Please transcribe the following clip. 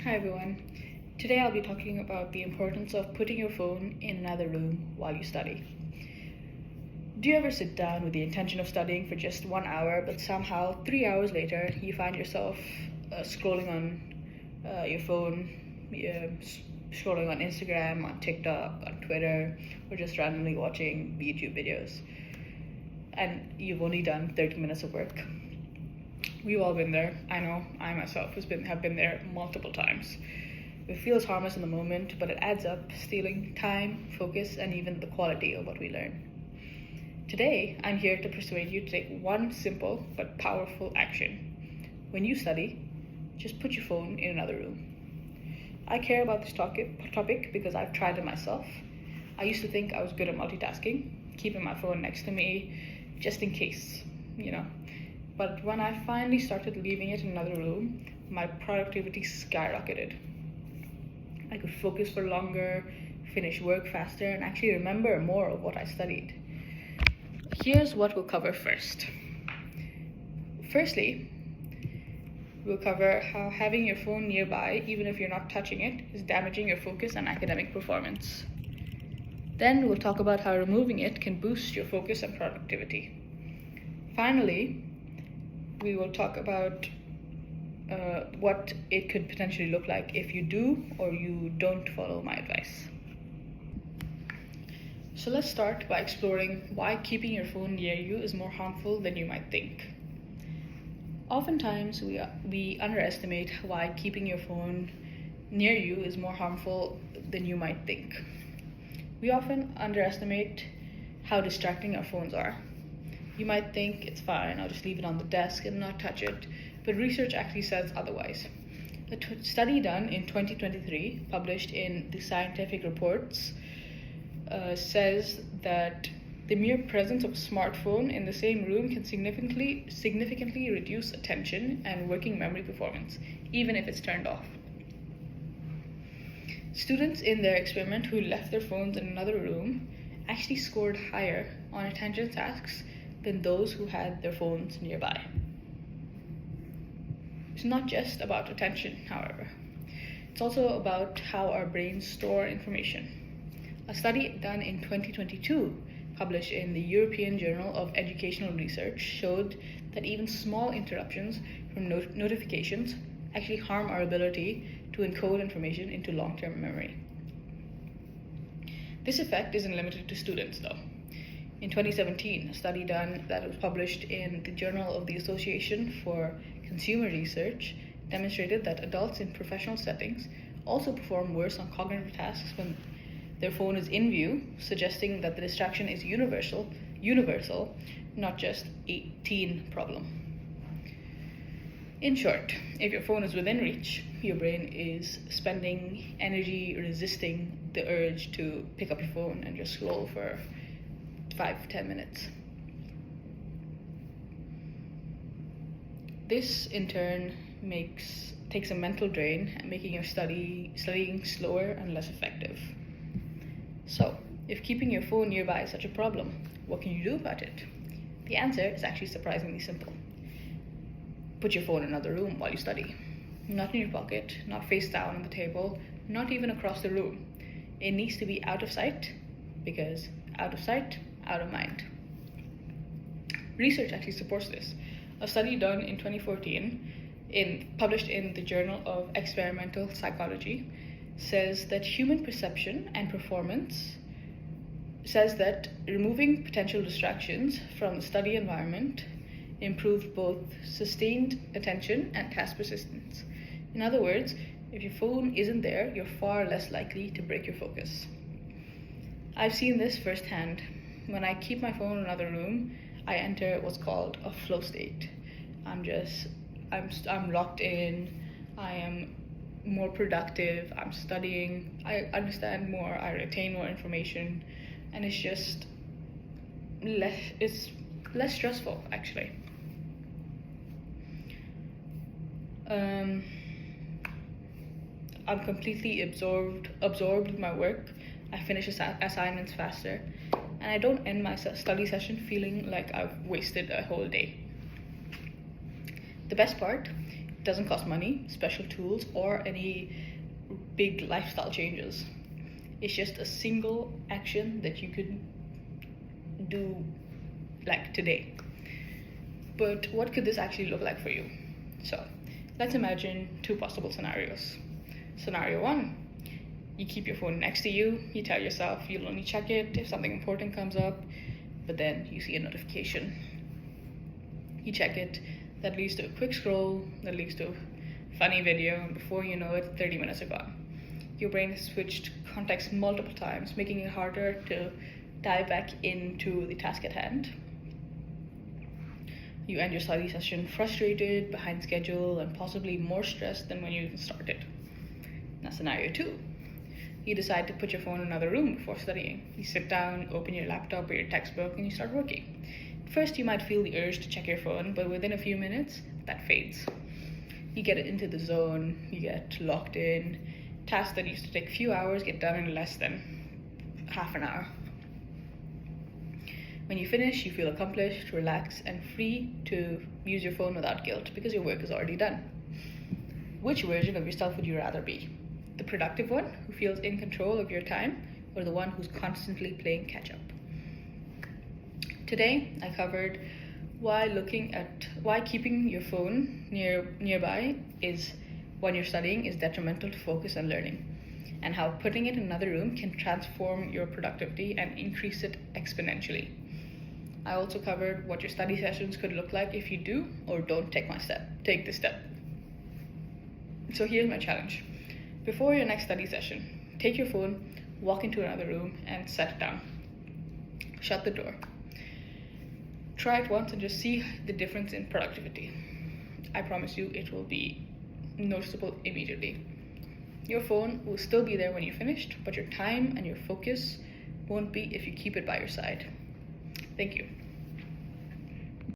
Hi everyone. Today I'll be talking about the importance of putting your phone in another room while you study. Do you ever sit down with the intention of studying for just 1 hour, but somehow 3 hours later you find yourself scrolling on your phone, scrolling on Instagram, on TikTok, on Twitter, or just randomly watching YouTube videos, and you've only done 30 minutes of work? We've all been there. I know I myself have been there multiple times. It feels harmless in the moment, but it adds up, stealing time, focus, and even the quality of what we learn. Today, I'm here to persuade you to take one simple but powerful action. When you study, just put your phone in another room. I care about this topic because I've tried it myself. I used to think I was good at multitasking, keeping my phone next to me just in case, But when I finally started leaving it in another room, my productivity skyrocketed. I could focus for longer, finish work faster, and actually remember more of what I studied. Here's what we'll cover first. Firstly, we'll cover how having your phone nearby, even if you're not touching it, is damaging your focus and academic performance. Then we'll talk about how removing it can boost your focus and productivity. Finally, we will talk about what it could potentially look like if you do or you don't follow my advice. So let's start by exploring why keeping your phone near you is more harmful than you might think. Oftentimes, we underestimate why keeping your phone near you is more harmful than you might think. We often underestimate how distracting our phones are. You might think it's fine, I'll just leave it on the desk and not touch it, but research actually says otherwise. A study done in 2023, published in the Scientific Reports, says that the mere presence of a smartphone in the same room can significantly reduce attention and working memory performance, even if it's turned off. Students in their experiment who left their phones in another room actually scored higher on attention tasks than those who had their phones nearby. It's not just about attention, however. It's also about how our brains store information. A study done in 2022, published in the European Journal of Educational Research, showed that even small interruptions from notifications actually harm our ability to encode information into long-term memory. This effect isn't limited to students, though. In 2017, a study done that was published in the Journal of the Association for Consumer Research demonstrated that adults in professional settings also perform worse on cognitive tasks when their phone is in view, suggesting that the distraction is universal, not just a teen problem. In short, if your phone is within reach, your brain is spending energy resisting the urge to pick up your phone and just scroll for 5-10 minutes. This in turn takes a mental drain, making your studying slower and less effective. So, if keeping your phone nearby is such a problem, what can you do about it? The answer is actually surprisingly simple. Put your phone in another room while you study. Not in your pocket, not face down on the table, not even across the room. It needs to be out of sight, because out of sight, out of mind. Research actually supports this. A study done in 2014, published in the Journal of Experimental Psychology, says that human perception and performance says that removing potential distractions from the study environment improved both sustained attention and task persistence. In other words, if your phone isn't there, you're far less likely to break your focus. I've seen this firsthand. When I keep my phone in another room, I enter what's called a flow state. I'm locked in, I am more productive, I'm studying, I understand more, I retain more information, and it's just less stressful, actually. I'm completely absorbed with my work. I finish assignments faster, and I don't end my study session feeling like I've wasted a whole day. The best part doesn't cost money, special tools, or any big lifestyle changes. It's just a single action that you could do like today. But what could this actually look like for you? So let's imagine two possible scenarios. Scenario one, you keep your phone next to you. You tell yourself you'll only check it if something important comes up, but then you see a notification. You check it, that leads to a quick scroll, that leads to a funny video, and before you know it, 30 minutes are gone. Your brain has switched context multiple times, making it harder to dive back into the task at hand. You end your study session frustrated, behind schedule, and possibly more stressed than when you even started. Now, scenario two, you decide to put your phone in another room before studying. You sit down, open your laptop or your textbook, and you start working. At first, you might feel the urge to check your phone, but within a few minutes, that fades. You get into the zone, you get locked in. Tasks that used to take a few hours get done in less than half an hour. When you finish, you feel accomplished, relaxed, and free to use your phone without guilt because your work is already done. Which version of yourself would you rather be? The productive one who feels in control of your time, or the one who's constantly playing catch up? Today, I covered why keeping your phone nearby is when you're studying is detrimental to focus and learning, and how putting it in another room can transform your productivity and increase it exponentially. I also covered what your study sessions could look like if you do or don't take this step. So here's my challenge. Before your next study session, take your phone, walk into another room, and set it down. Shut the door. Try it once and just see the difference in productivity. I promise you it will be noticeable immediately. Your phone will still be there when you're finished, but your time and your focus won't be if you keep it by your side. Thank you.